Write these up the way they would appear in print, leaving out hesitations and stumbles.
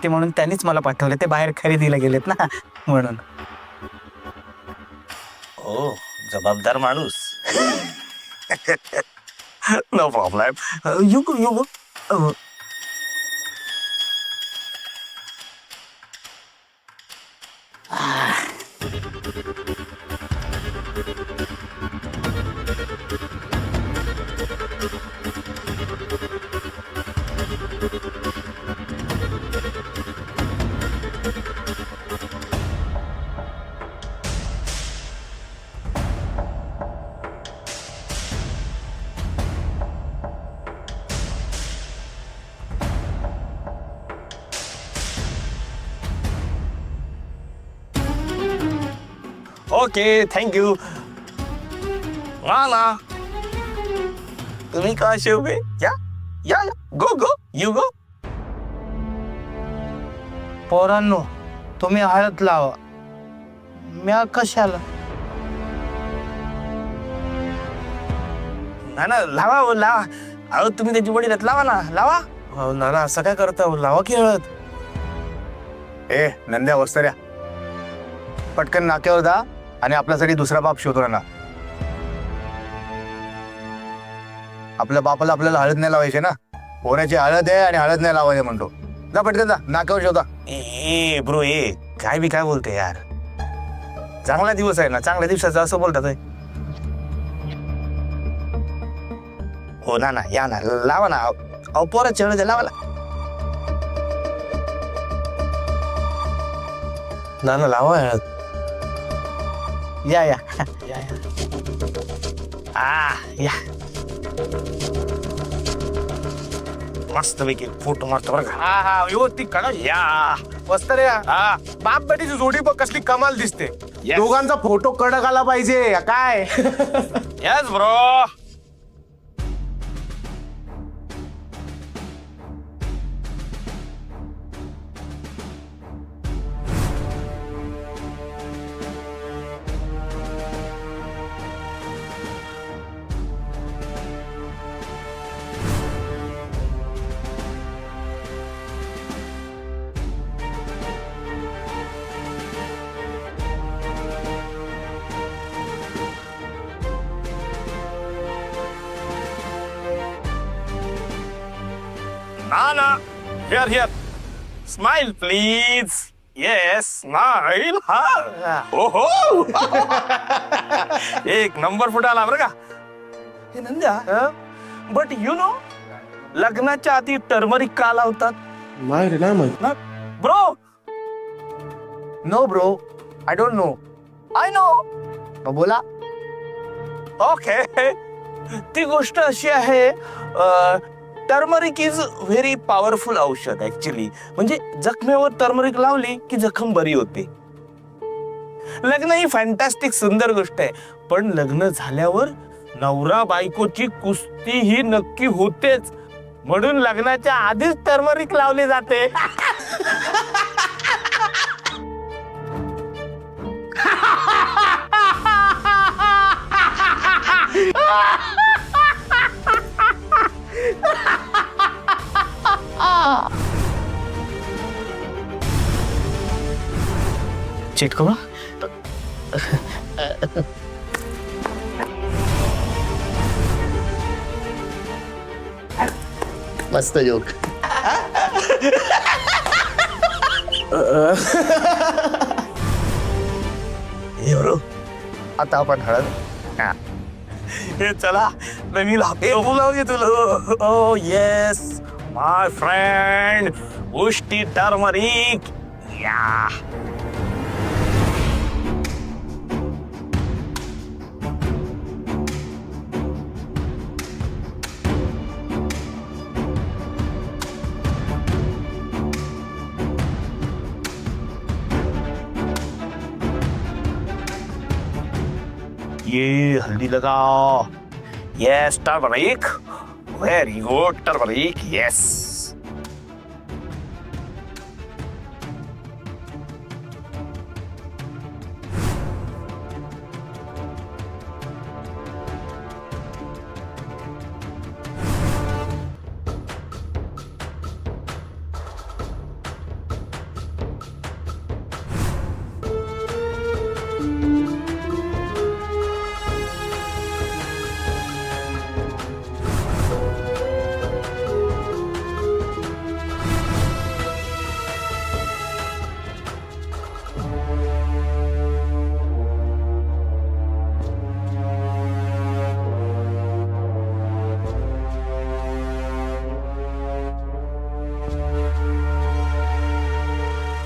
लागते म्हणून त्यांनीच मला पाठवले. ते बाहेर खरेदीला गेलेत ना म्हणून. हो, जबाबदार माणूस. No problem. You go you go. Okay, thank you. ना ना, तुम्ही का असे उभे? या या या, गो गो यू गो. पोरांनो, तुम्ही हळद लावा. म्या कशाला? ना ना, लावा हो, लावा. अहो तुम्ही त्याची बडी लावा ना, लावा. हो ना ना, असं काय करता हो, लावा की हळद. ए नंद्या वस्तऱ्या, पटकन नाक्यावर जा आणि आपल्यासाठी दुसरा बाप शोधू ना. आपल्या बापाला आपल्याला हळद नाही लावायची ना. पोराची हळद आहे आणि हळद नाही लावायची म्हणतो. जा पटकन जा, नाक्यावर शोधा. ए ब्रो, ए काय बी काय बोलते यार. चांगला दिवस आहे ना, चांगल्या दिवसाचा असं बोलतात होय. हो ना ना, या ना, लावा ना. अहो पोराची हळद आहे, लावा ना. ना ना, लावा हळद. या या. या मस्त पैकी फोटो मारतो बरं का. हा हा, व्यवस्थित काढा. या वस्तऱ्या, हा बाप बेटीची जोडी बघ कसली कमाल दिसते. Yes. दोघांचा फोटो कडक आला पाहिजे काय. Yes bro. Nana, here. Smile, please. Yes, smile. हा. ओहो. एक नंबर फोटो आला बरं का. हे नंद्या, बट यू नो, लग्नाच्या आधी टर्मरिक का लावतात? नाही रे, नाही माहित. Bro, no bro, I don't know. I know. बोला. ओके. ती गोष्ट अशी आहे, टर्मरिक इज व्हेरी पॉवरफुल औषध ऍक्च्युली. म्हणजे जखमेवर टर्मरिक लावली की जखम बरी होते. लग्न ही फॅन्टॅस्टिक सुंदर गोष्ट आहे, पण लग्न झाल्यावर नवरा बायकोची कुस्ती ही नक्की होतेच. म्हणून लग्नाच्या आधीच टर्मरिक लावले जाते. चिटकवा. मस्त जोक. आता आपण हळद. हे चला, मी लावते बोलावते तुला. ओ येस माय फ्रेंड, उष्टी टर्मरिक. या ये हल्दी लगाओ. Yes turmeric, very good turmeric. Yes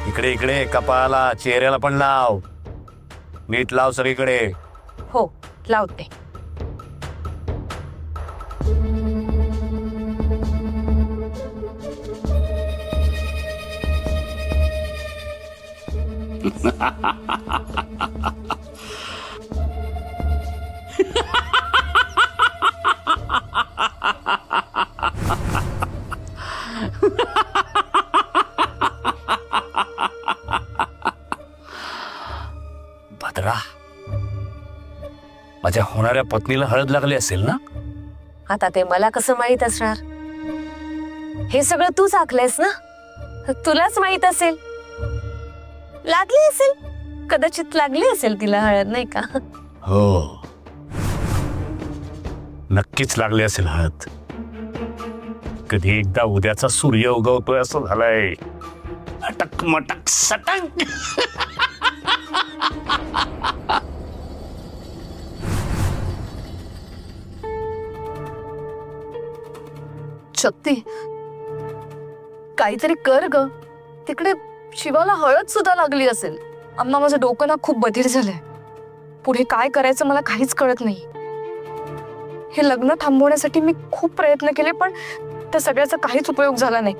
इकडे इकडे कपाळाला चेहऱ्याला पण लाव. नीट लाव सगळीकडे. हो लावते. भद्रा, माझ्या होणाऱ्या पत्नीला हळद लागली असेल ना? आता ते मला कसं माहित असणार? हे सगळं तूच आखलंयस ना, तुलाच माहित असेल. लागली असेल, कदाचित लागली असेल तिला हळद, नाही का? हो, नक्कीच लागली असेल हळद. कधी एकदा उद्याचा सूर्य उगवतोय असं झालंय. अटक मटक सटक. शक्ती, काहीतरी कर ग. तिकडे शिवाला हळद सुद्धा लागली असेल. अम्मा, माझं डोकं ना खूप बधीर झालंय. पुढे काय करायचं मला काहीच कळत नाही. हे लग्न थांबवण्यासाठी मी खूप प्रयत्न केले, पण त्या सगळ्याचा काहीच उपयोग झाला नाही.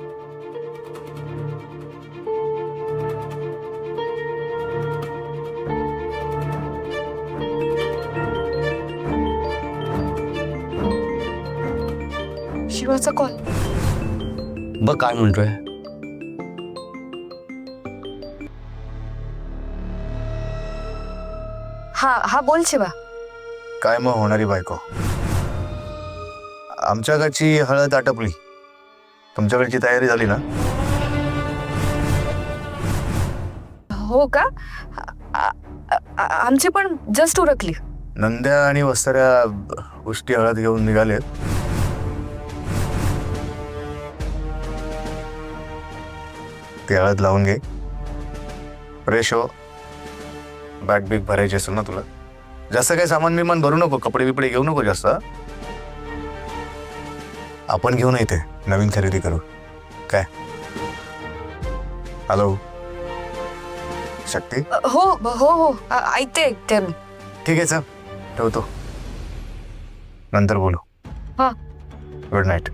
शिवाचा कॉल. बघ काय म्हणतोय. हा बोल शिवा. काय मग होणारी बायको? आमच्याकडची हळद आटपली, तुमच्याकडची तयारी झाली ना? हो का? आमची पण जस्ट उरकली. नंद्या आणि वस्ताऱ्या गोष्टी हळद घेऊन निघालेत. ते हळद लावून घे. फ्रेश हो. बॅग बिग भरायची असेल ना तुला? जास्त काही सामान बिमान भरू नको, कपडे बिपडे घेऊ नको जास्त. आपण घेऊन येते, नवीन खरेदी करू. काय? हॅलो शक्ती? हो हो हो, ऐकते मी. ठीक आहे, चल ठेवतो, नंतर बोलू. हा. Good night.